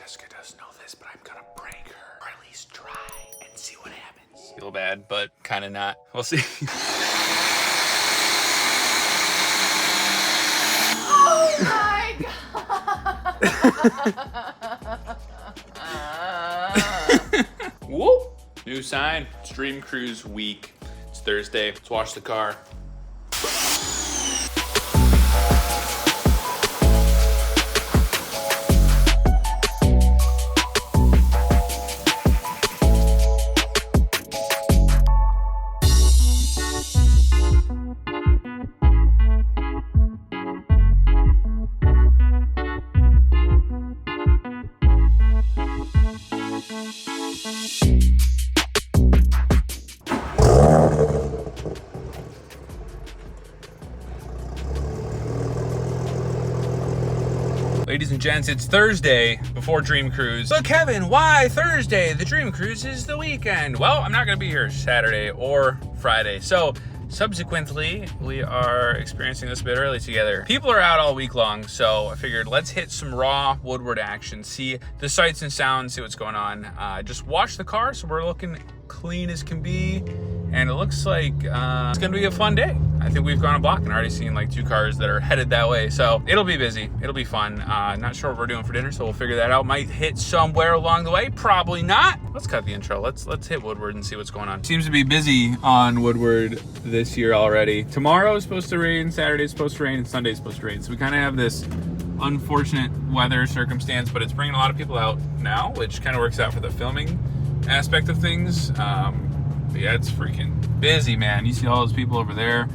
Jessica doesn't know this, but I'm gonna prank her, or at least try and see what happens. Feel bad, but kind of not. We'll see. Oh my god! Whoop! New sign. It's Dream Cruise week. It's Thursday. Let's wash the car. Ladies and gents, it's Thursday before Dream Cruise. But Kevin, why Thursday? The Dream Cruise is the weekend. Well, I'm not gonna be here Saturday or Friday. So subsequently, we are experiencing this a bit early together. People are out all week long, so I figured let's hit some raw Woodward action, see the sights and sounds, see what's going on. Just wash the car, so we're looking clean as can be. And it looks like it's gonna be a fun day. I think we've gone a block and already seen like 2 cars that are headed that way. So it'll be busy, it'll be fun. Not sure what we're doing for dinner, so we'll figure that out. Might hit somewhere along the way, probably not. Let's cut the intro. Let's hit Woodward and see what's going on. Seems to be busy on Woodward this year already. Tomorrow is supposed to rain, Saturday's supposed to rain, and Sunday's supposed to rain. So we kind of have this unfortunate weather circumstance, but it's bringing a lot of people out now, which kind of works out for the filming aspect of things. But yeah, it's freaking busy, man. You see all those people over there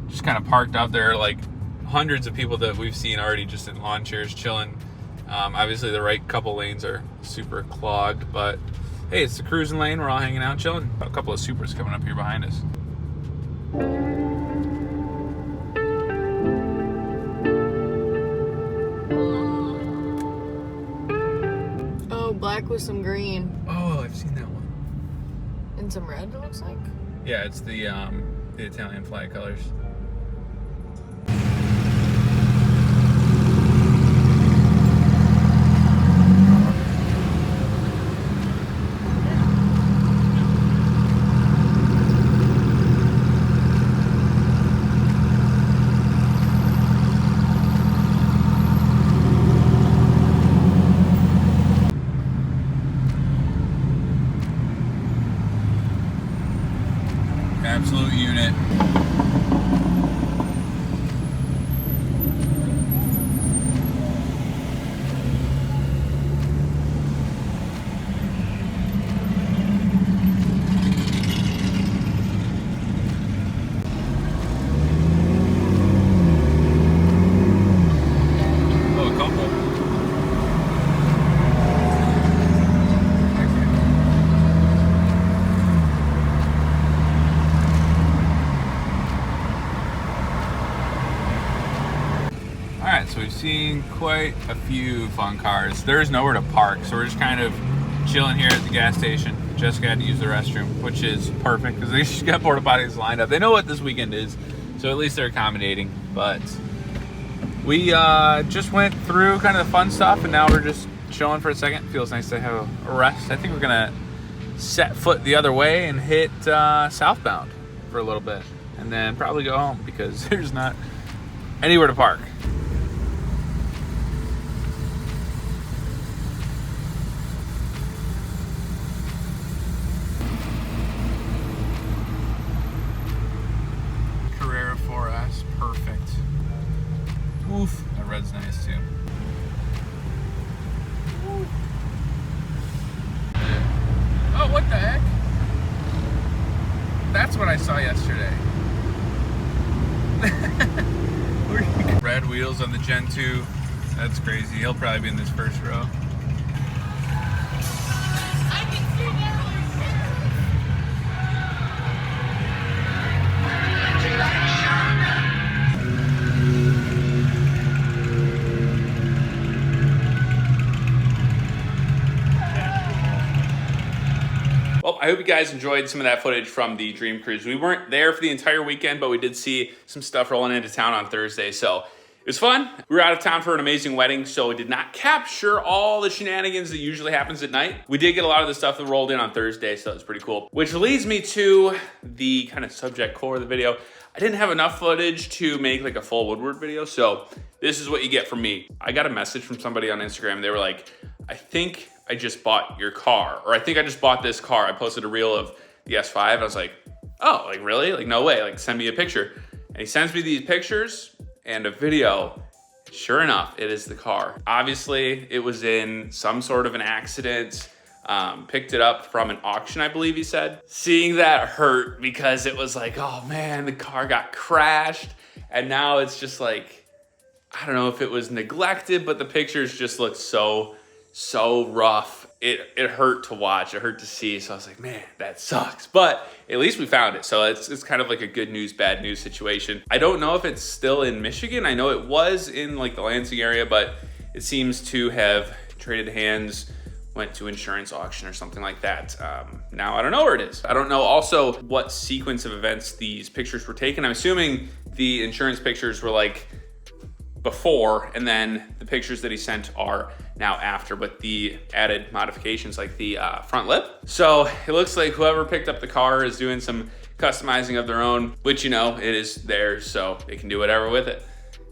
just kind of parked out there, like hundreds of people that we've seen already just in lawn chairs chilling. Obviously the right couple lanes are super clogged, but hey, it's the cruising lane. We're all hanging out chilling. A couple of supers coming up here behind us. Oh, black with some green. Oh, I've seen that one. And some red, it looks like. Yeah, it's the Italian flag colors. Absolute unit. Oh, a couple. Alright, so we've seen quite a few fun cars. There's nowhere to park, so we're just kind of chilling here at the gas station. Jessica had to use the restroom, which is perfect because they just got porta potties lined up. They know what this weekend is, so at least they're accommodating. But we just went through kind of the fun stuff, and now we're just chilling for a second. Feels nice to have a rest. I think we're gonna set foot the other way and hit southbound for a little bit, and then probably go home because there's not anywhere to park. Perfect. Oof. That red's nice too. Ooh. Oh, what the heck? That's what I saw yesterday. Red wheels on the Gen 2. That's crazy. He'll probably be in this first row. I can see that. Well, I hope you guys enjoyed some of that footage from the Dream Cruise. We weren't there for the entire weekend, but we did see some stuff rolling into town on Thursday. So It was fun. We were out of town for an amazing wedding, so it did not capture all the shenanigans that usually happens at night. We did get a lot of the stuff that rolled in on Thursday, so that was pretty cool. Which leads me to the kind of subject core of the video. I didn't have enough footage to make like a full Woodward video, so this is what you get from me. I got a message from somebody on Instagram. They were like, I think I just bought your car, or I think I just bought this car. I posted a reel of the S5. I was like, oh, like really? Like no way, like send me a picture. And he sends me these pictures and a video. Sure enough, it is the car. Obviously, it was in some sort of an accident. Picked it up from an auction, I believe he said. Seeing that hurt because it was like, oh man, the car got crashed. And now it's just like, I don't know if it was neglected, but the pictures just look so rough. It hurt to watch, it hurt to see. So I was like, man, that sucks. But at least we found it. So it's kind of like a good news, bad news situation. I don't know if it's still in Michigan. I know it was in like the Lansing area, but it seems to have traded hands, went to insurance auction or something like that. Now I don't know where it is. I don't know also what sequence of events these pictures were taken. I'm assuming the insurance pictures were like before, and then the pictures that he sent are now after, but the added modifications like the front lip. So it looks like whoever picked up the car is doing some customizing of their own, which, you know, it is theirs, so they can do whatever with it.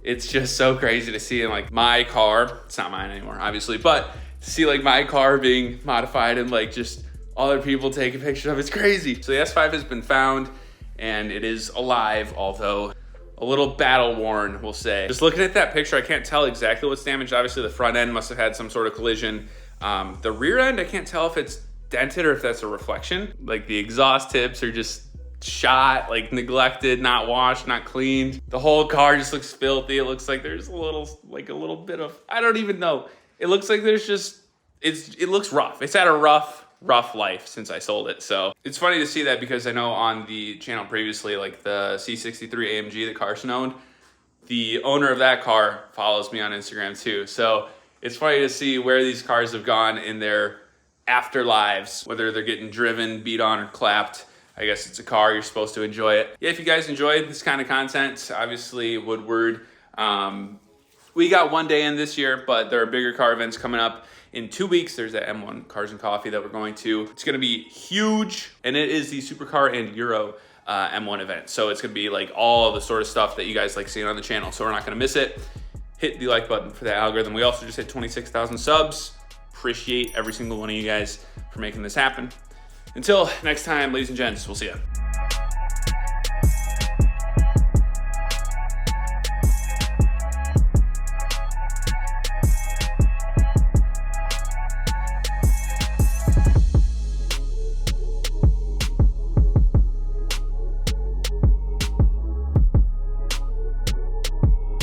It's just so crazy to see in like my car, it's not mine anymore, obviously, but to see like my car being modified and like just other people taking pictures of it's crazy. So the S5 has been found and it is alive, although a little battle worn, we'll say. Just looking at that picture, I can't tell exactly what's damaged. Obviously the front end must have had some sort of collision. The rear end, I can't tell if it's dented or if that's a reflection. Like the exhaust tips are just shot, like neglected, not washed, not cleaned. The whole car just looks filthy. It looks like there's a little bit of, I don't even know. It looks like there's just, it looks rough. It's had a rough life since I sold it. So it's funny to see that because I know on the channel previously, like the C63 AMG that Carson owned, the owner of that car follows me on Instagram too. So it's funny to see where these cars have gone in their afterlives, whether they're getting driven, beat on, or clapped. I guess it's a car, you're supposed to enjoy it. Yeah, if you guys enjoyed this kind of content, obviously Woodward, we got one day in this year, but there are bigger car events coming up in 2 weeks. There's that M1 Cars and Coffee that we're going to. It's gonna be huge, and it is the Supercar and Euro M1 event. So it's gonna be like all the sort of stuff that you guys like seeing on the channel. So we're not gonna miss it. Hit the like button for the algorithm. We also just hit 26,000 subs. Appreciate every single one of you guys for making this happen. Until next time, ladies and gents, we'll see ya.